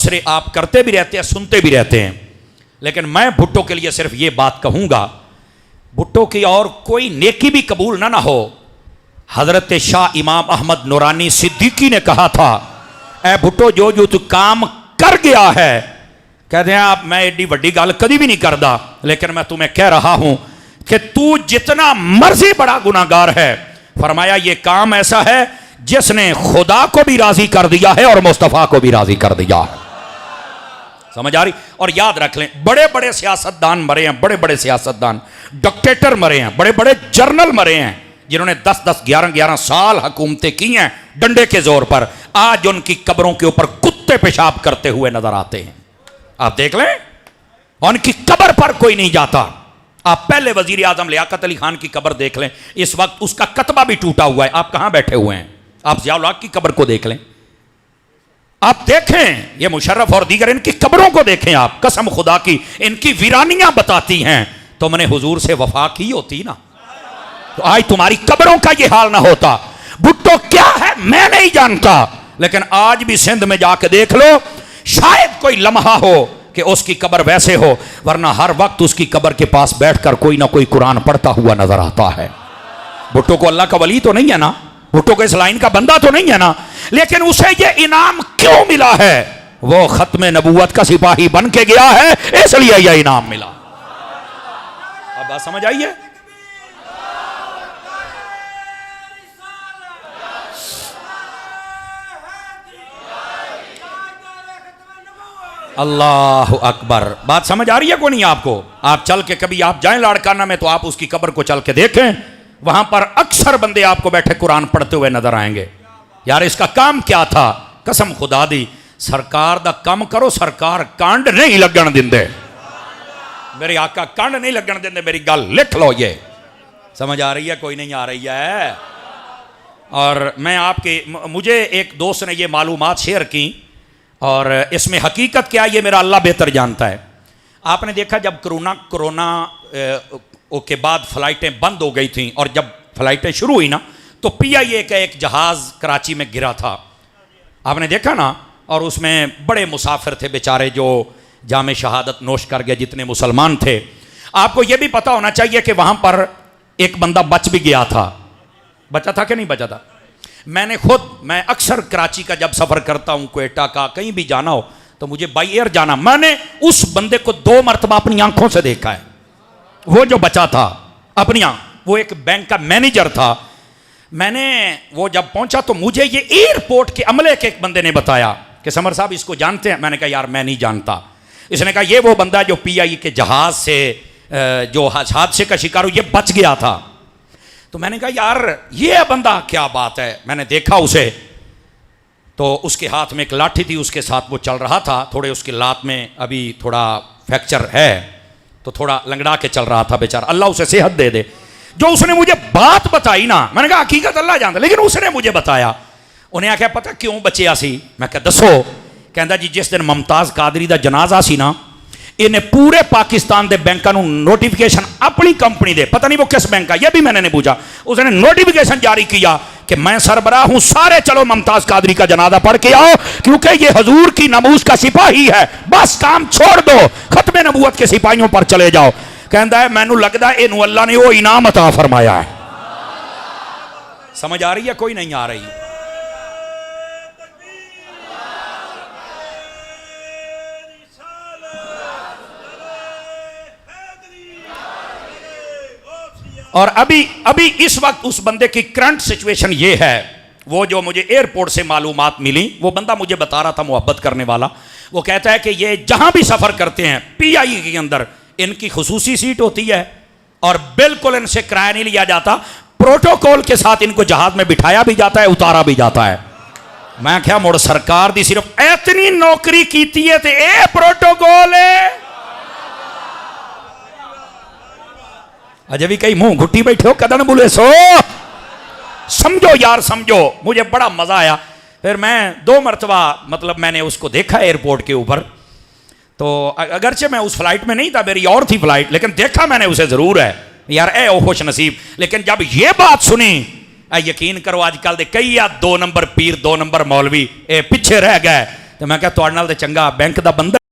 दूसरे आप करते भी रहते हैं, सुनते भी रहते हैं, लेकिन मैं भुट्टो के लिए सिर्फ ये बात कहूंगा, भुट्टो की और कोई नेकी भी कबूल ना हो। हजरत शाह इमाम अहमद नूरानी सिद्दीकी ने कहा था, ए भुट्टो जो जो तू काम कर गया है, कहते हैं आप मैं एडी वड्डी गल कभी भी नहीं करता, लेकिन मैं तुम्हें कह रहा हूं कि तू जितना मर्जी बड़ा गुनाहगार है, फरमाया ये काम ऐसा है जिसने खुदा को भी राजी कर दिया है और मुस्तफा को भी राजी कर दिया है। समझ आ रही? और याद रख लें, बड़े बड़े सियासतदान मरे हैं, बड़े बड़े सियासतदान, डिक्टेटर मरे हैं, बड़े बड़े जर्नल मरे हैं, जिन्होंने 10-10, 11-11 साल हुकूमतें की हैं डंडे के जोर पर। आज उनकी कब्रों के ऊपर कुत्ते पेशाब करते हुए नजर आते हैं। आप देख लें, उनकी कब्र पर कोई नहीं जाता। आप पहले वजीर आजम लियाकत अली खान की कब्र देख लें, इस वक्त उसका कतबा भी टूटा हुआ है। आप कहां बैठे हुए हैं? आप ज़िया उल हक की कब्र को देख लें, आप देखें, ये मुशर्रफ और दीगर इनकी कब्रों को देखें आप, कसम खुदा की इनकी वीरानियां बताती हैं। तुमने हुजूर से वफा की होती ना, तो आज तुम्हारी कब्रों का ये हाल ना होता। भुट्टो क्या है मैं नहीं जानता, लेकिन आज भी सिंध में जाके देख लो, शायद कोई लम्हा हो कि उसकी कब्र वैसे हो, वरना हर वक्त उसकी कब्र के पास बैठकर कोई ना कोई कुरान पढ़ता हुआ नजर आता है। भुट्टो को अल्लाह का वली तो नहीं है ना, भुट्टो को इस लाइन का बंदा तो नहीं है ना, लेकिन उसे ये इनाम क्यों मिला है? वो खत्मे नबूवत का सिपाही बन के गया है, इसलिए यह इनाम मिला। अब बात समझ आई है? अल्लाह अकबर। बात समझ आ रही है को नहीं आपको? आप चल के कभी आप जाएं लाड़काना में, तो आप उसकी कब्र को चल के देखें, वहां पर अक्सर बंदे आपको बैठे कुरान पढ़ते हुए नजर आएंगे। यार इसका काम क्या था? कसम खुदा दी, सरकार दा काम करो, सरकार कांड नहीं लगन देंदे। मेरे आका कांड नहीं लगन देंदे, मेरी गल लिख लो। ये समझ आ रही है कोई नहीं आ रही है? और मैं आपके, मुझे एक दोस्त ने ये मालूमात शेयर की, और इसमें हकीकत क्या है ये मेरा अल्लाह बेहतर जानता है। आपने देखा जब कोरोना के बाद फ्लाइटें बंद हो गई थी, और जब फ्लाइटें शुरू हुई ना, तो PIA का एक जहाज़ कराची में गिरा था, आपने देखा ना, और उसमें बड़े मुसाफिर थे बेचारे जो जामे शहादत नोश कर गए, जितने मुसलमान थे। आपको यह भी पता होना चाहिए कि वहाँ पर एक बंदा बच भी गया था। बचा था कि नहीं बचा था? मैं अक्सर कराची का जब सफ़र करता हूँ, क्वेटा का, कहीं भी जाना हो, तो मुझे बाई एयर जाना, मैंने उस बंदे को 2 मरतबा अपनी आंखों से देखा है। वो जो बचा था अपनी वो एक बैंक का मैनेजर था। मैंने वो जब पहुंचा तो मुझे ये एयरपोर्ट के अमले के एक बंदे ने बताया कि समर साहब इसको जानते हैं? मैंने कहा यार मैं नहीं जानता। इसने कहा ये वो बंदा जो PIA के जहाज से जो हादसे का शिकार हो, ये बच गया था। तो मैंने कहा यार ये बंदा क्या बात है। मैंने देखा उसे, तो उसके हाथ में एक लाठी थी, उसके साथ वो चल रहा था। थोड़े उसकी लात में अभी थोड़ा फ्रैक्चर है, तो थोड़ा लंगड़ा के चल रहा था बेचारा। अल्लाह उसे सेहत दे दे। जो उसने मुझे बात बताई ना, मैंने कहा हकीकत अल्लाह जानता, लेकिन उसने मुझे बताया। उन्हें आख्या पता क्यों बचिया सी? मैं कहा दसो। कहता जी जिस दिन मुमताज कादरी का जनाजा सी ना, इन्हें पूरे पाकिस्तान के बैंकों को नोटिफिकेशन अपनी कंपनी दे, पता नहीं वो किस बैंक का, यह भी मैंने नहीं पूछा, उसने नोटिफिकेशन जारी किया कि मैं सरबराह हूं, सारे चलो मुमताज कादरी का जनाजा पढ़ के आओ, क्योंकि ये हजूर की नमूज का सिपाही है, बस काम छोड़ दो, खत्मे नबूवत के सिपाहियों पर चले जाओ। कहता है मैनू लगता है इनू अल्लाह ने वो इनाम अता फरमाया है। समझ आ रही है कोई नहीं आ रही? और अभी इस वक्त उस बंदे की करंट सिचुएशन ये है, वो जो मुझे एयरपोर्ट से मालूमात मिली, वो बंदा मुझे बता रहा था, मोहब्बत करने वाला, वो कहता है कि ये जहां भी सफर करते हैं PIA के अंदर इनकी खुसूसी सीट होती है, और बिल्कुल इनसे किराया नहीं लिया जाता, प्रोटोकॉल के साथ इनको जहाज में बिठाया भी जाता है, उतारा भी जाता है। मैं क्या मुड़ सरकार दी सिर्फ इतनी नौकरी कीती है, तो ए प्रोटोकॉल है। अजय भी कहीं मुंह घुट्टी बैठे हो, कदन बोले सो समझो यार, समझो। मुझे बड़ा मजा आया। फिर मैं 2 मरतबा मतलब मैंने उसको देखा एयरपोर्ट के ऊपर, तो अगरचे मैं उस फ्लाइट में नहीं था, मेरी और थी फ्लाइट, लेकिन देखा मैंने उसे जरूर है। यार ए ओ खुश नसीब। लेकिन जब ये बात सुनी, यकीन करो आजकल दे कई 2 नंबर पीर 2 नंबर मौलवी पीछे रह गए, तो मैं क्या तुहाडे नाल ते चंगा बैंक दा बंदा